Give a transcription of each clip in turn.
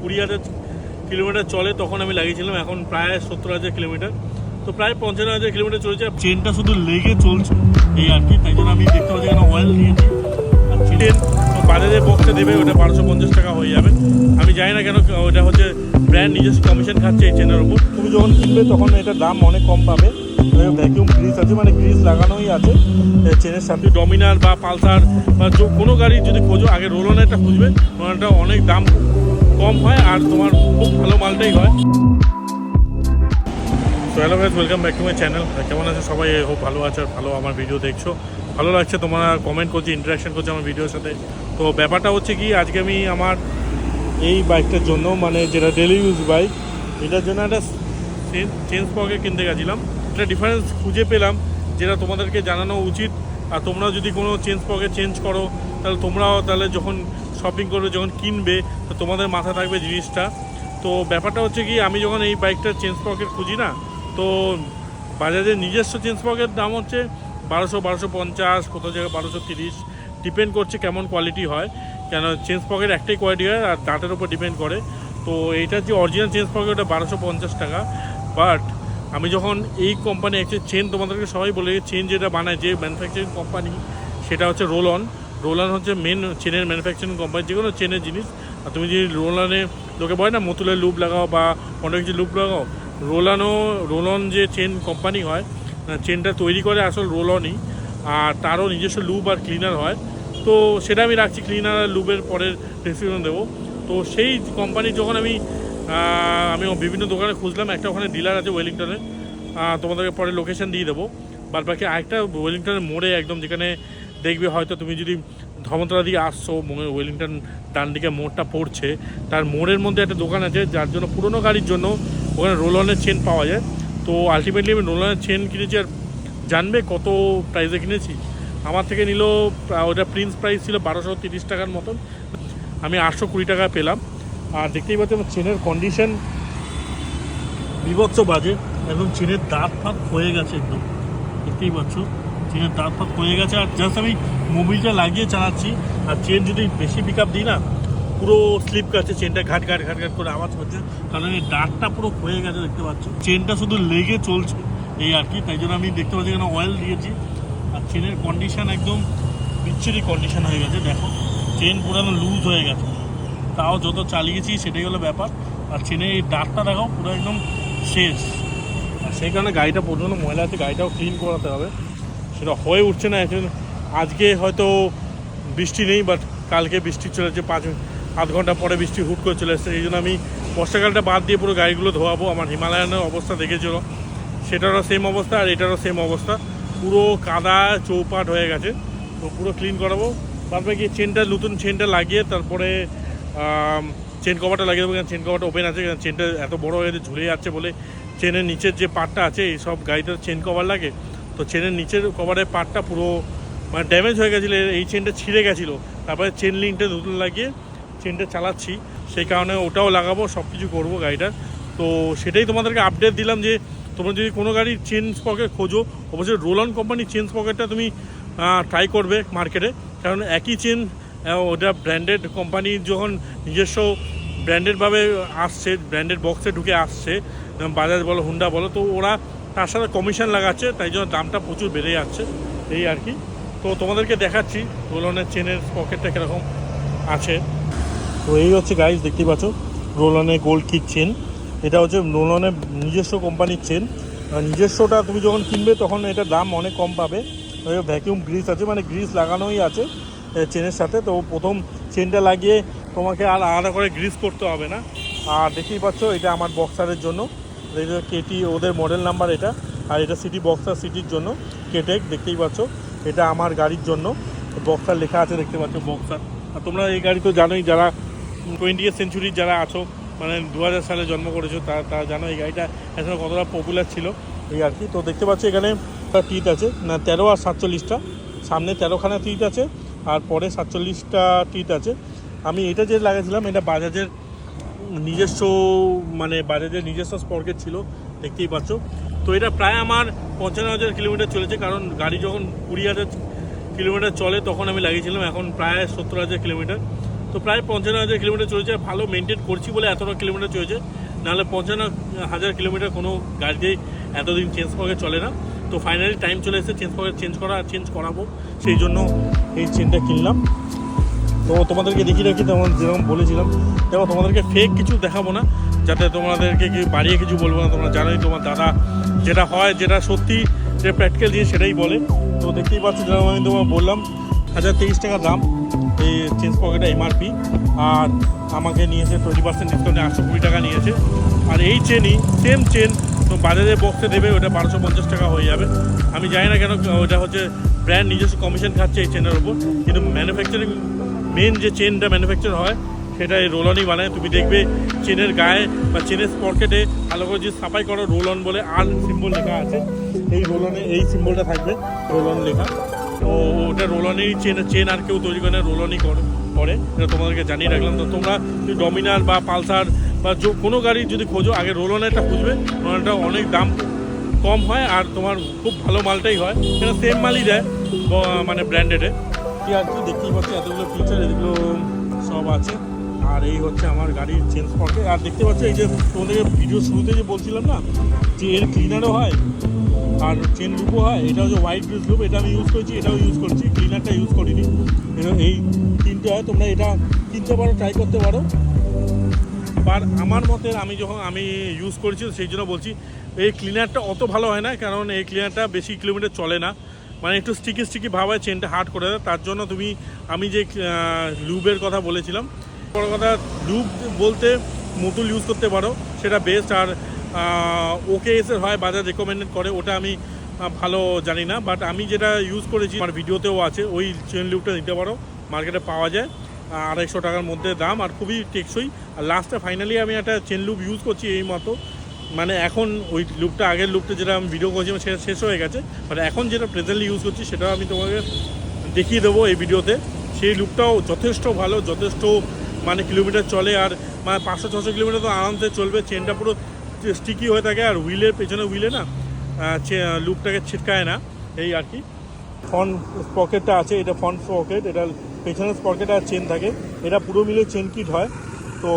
20,000 kilometre চলে তখন আমি লাগিয়েছিলাম, এখন প্রায় 70,000 কিলোমিটার, তো প্রায় 55,000 কিলোমিটার চলেছে। চেনটা শুধু লেগে চলছে এই আর কি, তাই জন্য আমি দেখতে পাচ্ছি এখানে অয়েল দিয়েছি। আর চেন বাজারে বক্সে দেবে, ওটা 1250 টাকা হয়ে যাবে। আমি জানি না কেন, ওটা হচ্ছে ব্র্যান্ড নিজস্ব কমিশন খাচ্ছে এই চেনের উপর। তুমি যখন কিনবে তখন এটার দাম অনেক কম পাবে। ভ্যাকিউম গ্রিস আছে, মানে গ্রিস লাগানোই আছে চেনের সাথে। ডমিনার বা পালসার বা কোনো গাড়ি যদি খোঁজো, আগে রোলনেরটা খুঁজবে, রোলনেরটা অনেক দাম কম হয় আর তোমার খুব ভালো মালটাই হয়। তো hello guys, welcome back to my channel. কেমন আছে সবাই? খুব ভালো আছে আর ভালো আমার ভিডিও দেখছো, ভালো লাগছে, তোমরা কমেন্ট করছো, ইন্টারাকশন করছো আমার ভিডিওর সাথে। তো ব্যাপারটা হচ্ছে কি, আজকে আমি আমার এই বাইকটার জন্য, মানে যেটা ডেলি ইউজ বাইক, এটার জন্য একটা চেঞ্জ পকেট কিনতে গেছিলাম। একটা ডিফারেন্স খুঁজে পেলাম যেটা তোমাদেরকে জানানো উচিত। আর তোমরা যদি কোনো চেঞ্জ পকেট চেঞ্জ করো, তাহলে তোমরাও তাহলে যখন শপিং করবে, যখন কিনবে, তো তোমাদের মাথা থাকবে জিনিসটা। তো ব্যাপারটা হচ্ছে কি, আমি যখন এই বাইকটার চেঞ্জ পকেট খুঁজি না, তো বাজাজের নিজস্ব চেঞ্জ পকেট দাম হচ্ছে 1250, কোথাও জায়গায় 1230, ডিপেন্ড করছে কেমন কোয়ালিটি হয়। কেন চেঞ্জ পকেট একটাই কোয়ালিটি হয় আর দাঁতের উপর ডিপেন্ড করে। তো এইটার যে অরিজিনাল চেঞ্জ পকেট ওটা 1250 টাকা। বাট আমি যখন এই কোম্পানি একটা চেন, তোমাদেরকে সবাই বলে, চেন যেটা বানায়, যে ম্যানুফ্যাকচারিং কোম্পানি, সেটা হচ্ছে রোলন। রোলান হচ্ছে মেন চেনের ম্যানুফ্যাকচারিং কোম্পানি, যে কোনো চেনের জিনিস। আর তুমি যদি রোলানে, লোকে বলে না মতুলের লুপ লাগাও বা অনেক কিছু লুপ লাগাও, রোলন যে চেন কোম্পানি হয়, চেনটা তৈরি করে আসল রোলনই। আর তারও নিজস্ব লুপ আর ক্লিনার হয়। তো সেটা আমি রাখছি, ক্লিনার আর লুপের পরের ডেসক্রিপশন দেবো। তো সেই কোম্পানি যখন আমি বিভিন্ন দোকানে খুঁজলাম, একটা ওখানে ডিলার আছে ওয়েলিংটনে, তোমাদেরকে পরে লোকেশন দিয়ে দেবো। বাদ বাকি আরেকটা ওয়েলিংটনের মোড়ে একদম, যেখানে দেখবে হয়তো তুমি যদি ধর্মতলা দিকে আসছো, ওয়েলিংটন ডান দিকে মোড়টা পড়ছে, তার মোড়ের মধ্যে একটা দোকান আছে, যার জন্য পুরোনো গাড়ির জন্য ওখানে রোলনের চেন পাওয়া যায়। তো আলটিমেটলি আমি রোলনের চেন কিনেছি। আর জানবে কত প্রাইসে কিনেছি? আমার থেকে নিল, ওটা প্রিন্স প্রাইস ছিল 1230 টাকার মতন, আমি 820 টাকা পেলাম। আর দেখতেই পাচ্ছি আমার চেনের কন্ডিশন বিভৎস বাজে, একদম চেনের দাঁত ফাঁত হয়ে গেছে একদম, দেখতেই পাচ্ছ চেনের দাঁত ফাঁত হয়ে গেছে। আর জাস্ট আমি মোবিলটা লাগিয়ে চালাচ্ছি, আর চেন যদি বেশি পিক আপ দিই না, পুরো স্লিপ কাটছে, চেনটা ঘাট ঘাট ঘাট ঘাট করে আওয়াজ করছে, কারণ এই দাঁতটা পুরো হয়ে গেছে, দেখতে পাচ্ছ চেনটা শুধু লেগে চলছে এই আর কি। তাই জন্য আমি দেখতে পাচ্ছি এখানে অয়েল দিয়েছি। আর চেনের কন্ডিশন একদম বিচ্ছিরি কন্ডিশন হয়ে গেছে, দেখো চেন পুরানো লুজ হয়ে গেছে, তাও যত চালিয়েছি সেটাই হলো ব্যাপার। আর চেনের এই দাঁতটা দেখো পুরো একদম শেষ। আর সেই কারণে গাড়িটা পর্যন্ত ময়লা আছে, গাড়িটাও ক্লিন করাতে হবে, সেটা হয়ে উঠছে না। আজকে হয়তো বৃষ্টি নেই, বাট কালকে বৃষ্টি চলেছে, আধ ঘন্টা পরে বৃষ্টি হুট করে চলে এসেছে। এই জন্য আমি বর্ষাকালটা বাদ দিয়ে পুরো গাড়িগুলো ধোয়াবো। আমার হিমালয়ানের অবস্থা দেখেছিল, সেটারও সেম অবস্থা আর এটারও সেম অবস্থা, পুরো কাদা চৌপাট হয়ে গেছে। তো পুরো ক্লিন করাবো। তারপরে কি চেনটা, নতুন চেনটা লাগিয়ে তারপরে চেন কভারটা লাগিয়ে দেবো। চেন কভারটা ওপেন আছে, চেনটা এত বড় হয়ে ঝুলে যাচ্ছে বলে চেনের নিচের যে পার্টটা আছে, এই সব গাড়িতে চেন কভার লাগে, তো চেনের নিচের কভারের পার্টটা পুরো মানে ড্যামেজ হয়ে গেছিলো, এই চেনটা ছিঁড়ে গেছিলো। তারপরে চেন লিঙ্কটা নতুন লাগিয়ে চেনটা চালাচ্ছি, সেই কারণে ওটাও লাগাবো, সব কিছু করবো গাড়িটার। তো সেটাই তোমাদেরকে আপডেট দিলাম যে তোমরা যদি কোনো গাড়ির চেঞ্জ পকেট খোঁজো, অবশ্যই রোলন কোম্পানির চেঞ্জ পকেটটা তুমি ট্রাই করবে মার্কেটে। কারণ একই চেন, ওটা ব্র্যান্ডেড কোম্পানি যখন নিজস্ব ব্র্যান্ডেডভাবে আসছে, ব্র্যান্ডেড বক্সে ঢুকে আসছে, বাজাজ বলো হুন্ডা বলো, তো ওরা তার সাথে কমিশন লাগাচ্ছে, তাই জন্য দামটা প্রচুর বেড়ে যাচ্ছে এই আর কি। তো তোমাদেরকে দেখাচ্ছি রোলনের চেনের পকেটটা কীরকম আছে। তো এই হচ্ছে গাইজ, দেখতেই পাচ্ছ রোলনের গোল্ড কিক চেন। এটা হচ্ছে রোলনের নিজস্ব কোম্পানির চেন। নিজস্বটা তুমি যখন কিনবে তখন এটার দাম অনেক কম পাবে। ভ্যাকিউম গ্রিস আছে, মানে গ্রিস লাগানোই আছে চেনের সাথে। তো প্রথম চেনটা লাগিয়ে তোমাকে আর আলাদা করে গ্রিস করতে হবে না। আর দেখতেই পাচ্ছ এটা আমার বক্সারের জন্য, কেটি ওদের মডেল নাম্বার এটা। আর এটা সিটি বক্সার, সিটির জন্য কেটেক, দেখতেই পাচ্ছ এটা আমার গাড়ির জন্য বক্সার লেখা আছে, দেখতে পাচ্ছ বক্সার। আর তোমরা এই গাড়ি তো জানোই, যারা 20th সেঞ্চুরির যারা আছো, মানে 2000 সালে জন্ম করেছো, তারা জানো এই গাড়িটা এখন কতটা পপুলার ছিল এই আর কি। তো দেখতে পাচ্ছ এখানে টিট আছে না, 13 আর 47টা, সামনে 13খানা টিট আছে আর পরে 47টা টিট আছে। আমি এটা যে লাগিয়েছিলাম, এটা বাজাজের নিজস্ব, মানে বাজাজের নিজস্ব স্পকেট ছিল, দেখতেই পাচ্ছ। তো এটা প্রায় আমার 55,000 কিলোমিটার চলেছে, কারণ গাড়ি যখন 20,000 কিলোমিটার চলে তখন আমি লাগিয়েছিলাম, এখন প্রায় 70,000 কিলোমিটার। তো প্রায় 55,000 কিলোমিটার চলেছে। ভালো মেনটেন করছি বলে এতটা কিলোমিটার চলেছে, নাহলে 55,000 কিলোমিটার কোনো গাড়িতেই এতদিন চেঞ্জ পকেট চলে না। তো ফাইনালি টাইম চলে এসেছে চেঞ্জ পকেট চেঞ্জ করাবো, সেই জন্য এই চেনটা কিনলাম। তো তোমাদেরকে দেখিয়ে রাখি, তেমন যেরকম বলেছিলাম, দেখো তোমাদেরকে ফেক কিছু দেখাবো না, যাতে তোমাদেরকে কি বাড়িয়ে কিছু বলবো না। তোমরা জানোই তোমার দাদা যেটা হয়, যেটা সত্যি, যে প্র্যাকটিক্যাল জিনিস সেটাই বলে। তো দেখতেই পাচ্ছি, যেরকম আমি তোমার বললাম 1023 টাকা দাম এই চেঞ্জ পকেটটা এমআরপি, আর আমাকে নিয়েছে 20% ডিসকাউন্টে 820 টাকা নিয়েছে। আর এই চেনই সেম চেন তো বাজারে বক্সে দেবে, ওটা 1250 টাকা হয়ে যাবে। আমি জানি না কেন, ওটা হচ্ছে ব্র্যান্ড নিজস্ব কমিশন খাচ্ছে এই চেনের ওপর, কিন্তু ম্যানুফ্যাকচারিং মেন যে চেনটা ম্যানুফ্যাকচার হয় সেটা এই রোলনই বানায়। তুমি দেখবে চেনের গায়ে বা চেনের পকেটে ভালো করে যে সাফাই করো রোলন বলে আর সিম্বল লেখা আছে, এই রোলনে এই সিম্বলটা থাকবে রোলন লেখা। তো ওটা রোলনেরই চেন আর কেউ তৈরি করে না, রোলনই করে। এটা তোমাদেরকে জানিয়ে রাখলাম। তো তোমরা যদি ডমিনার বা পালসার বা কোনো গাড়ি যদি খোঁজো, আগে রোলনেরটা খুঁজবে। রোলনেরটা অনেক দাম কম হয় আর তোমার খুব ভালো মালটাই হয়, কেন সেম মালই দেয় মানে ব্র্যান্ডেডে। কি আর কি দেখতেই পাচ্ছি, এতগুলো ফিচার এগুলো সব আছে। আর এই হচ্ছে আমার গাড়ির চেঞ্জ পকেট। আর দেখতে পাচ্ছি এই যে তোমাদেরকে ভিডিও শুরুতে যে বলছিলাম না, যে এর ক্লিনারও হয় আর চেন লুপও হয়। এটা হচ্ছে হোয়াইট গ্রিজ লুপ, এটা আমি ইউজ করছি, এটাও ইউজ করছি, ক্লিনারটা ইউজ করিনি। এই তিনটে হয়, তোমরা এটা কিনতে পারো, ট্রাই করতে পারো। আর আমার মতে আমি ইউজ করেছি, সেই জন্য বলছি এই ক্লিনারটা অত ভালো হয় না, কারণ এই ক্লিনারটা বেশি কিলোমিটার চলে না, মানে একটু স্টিকি ভাব হয়, চেনটা হার্ড করে দেয়। তার জন্য আমি যে লুবের কথা বলেছিলাম, বড় কথা লুব বলতে মোটুল ইউজ করতে পারো, সেটা বেস্ট। আর OKS-এর হয়, বাজার রেকমেন্ডেড করে, ওটা আমি ভালো জানি না। বাট আমি যেটা ইউজ করেছি, আমার ভিডিওতেও আছে, ওই চেন লুবটা নিতে পারো, মার্কেটে পাওয়া যায় 250 টাকার মধ্যে দাম, আর খুবই টেকসই। আর লাস্টে ফাইনালি আমি একটা চেন লুব ইউজ করছি এই মতো, মানে এখন ওই লুপটা, আগের লুপটা যেটা আমি ভিডিও করেছিলাম সেটা শেষ হয়ে গেছে, বাট এখন যেটা প্রেজেন্টলি ইউজ করছি সেটাও আমি তোমাকে দেখিয়ে দেবো এই ভিডিওতে। সেই লুপটাও যথেষ্ট ভালো, যথেষ্ট মানে কিলোমিটার চলে, আর মানে 500-600 কিলোমিটার তো আরামসে চলবে। চেনটা পুরো স্টিকি হয়ে থাকে, আর পেছনে হুইলে না লুপটাকে ছিটকায় না, এই আর কি। ফ্রন্ট পকেটটা আছে, এটা ফ্রন্ট পকেট, এটা পেছনের পকেট আর চেন থাকে, এটা পুরো মিলে চেন কিট হয়। তো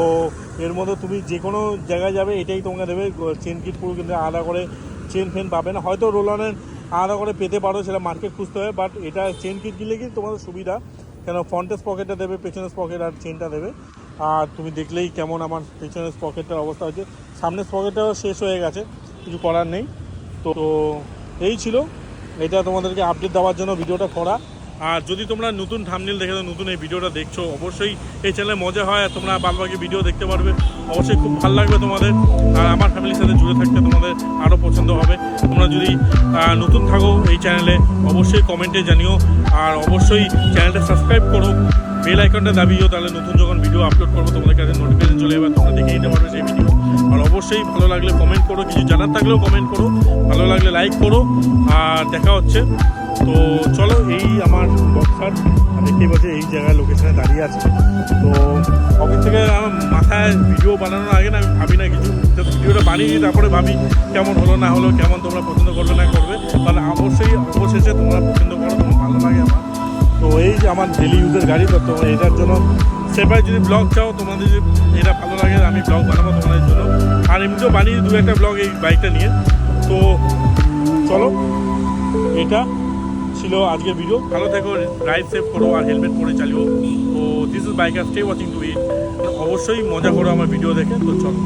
এর মধ্যে তুমি যে কোনো জায়গায় যাবে এটাই তোমাকে দেবে চেন কিট পুরো, কিন্তু আলাদা করে চেন ফেন পাবে না। হয়তো রোলনের আলাদা করে পেতে পারো, সেটা মার্কেট খুঁজতে হবে, বাট এটা চেন কিট কিনলে কিন্তু তোমাদের সুবিধা, কেন ফ্রন্টের পকেটটা দেবে, পেছনের পকেট আর চেনটা দেবে। আর তুমি দেখলেই কেমন আমার পেছনের পকেটটার অবস্থা হচ্ছে, সামনের পকেটটাও শেষ হয়ে গেছে, কিছু করার নেই। তো এই ছিল, এটা তোমাদেরকে আপডেট দেওয়ার জন্য ভিডিওটা করা। আর যদি তোমরা নতুন থাম্বনেল দেখে নতুন এই ভিডিওটা দেখছো, অবশ্যই এই চ্যানেলে মজা হয়, তোমরা বাদবাকি ভিডিও দেখতে পারবে, অবশ্যই খুব ভালো লাগবে তোমাদের। আর আমার ফ্যামিলির সাথে জুড়ে থাকতে তোমাদের আরও পছন্দ হবে। তোমরা যদি নতুন থাকো এই চ্যানেলে, অবশ্যই কমেন্টে জানিও, আর অবশ্যই চ্যানেলটা সাবস্ক্রাইব করো, বেল আইকনটা দাবিও, তাহলে নতুন যখন ভিডিও আপলোড করবো তোমাদের কাছে নোটিফিকেশন চলে যাবে, তোমরা দেখে নিতে পারবে সেই ভিডিও। আর অবশ্যই ভালো লাগলে কমেন্ট করো, কিছু জানার থাকলেও কমেন্ট করো, ভালো লাগলে লাইক করো। আর দেখা হচ্ছে, তো চলো, এই আমার বক্সার দেখতেই পাচ্ছি এই জায়গায় লোকেশনে দাঁড়িয়ে আছে। তো অফিস থেকে আমার মাথায় ভিডিও বানানোর আগে না আমি ভাবি না কিছু, ভিডিওটা বানিয়ে তারপরে ভাবি কেমন হলো না হলো, কেমন তোমরা পছন্দ করবে না করবে, তাহলে অবশ্যই অবশেষে তোমরা পছন্দ করো, তোমার ভালো লাগে আমার। তো এই যে আমার ডেলি ইউজের গাড়ি, তো এটার জন্য সেপারেট যদি ব্লগ চাও, তোমাদের যদি এটা ভালো লাগে আমি ব্লগ বানাবো তোমাদের জন্য। আর এমনিতেও বানিয়ে 2-1টা ব্লগ এই বাইকটা নিয়ে। তো চলো, এটা ছিল আজকের ভিডিও। ভালো থেকো, ড্রাইভ সেভ করো, আর হেলমেট পরে চালিও। তো this is biker, stay watching to it. অবশ্যই মজা করো আমার ভিডিও দেখে। তো চলো।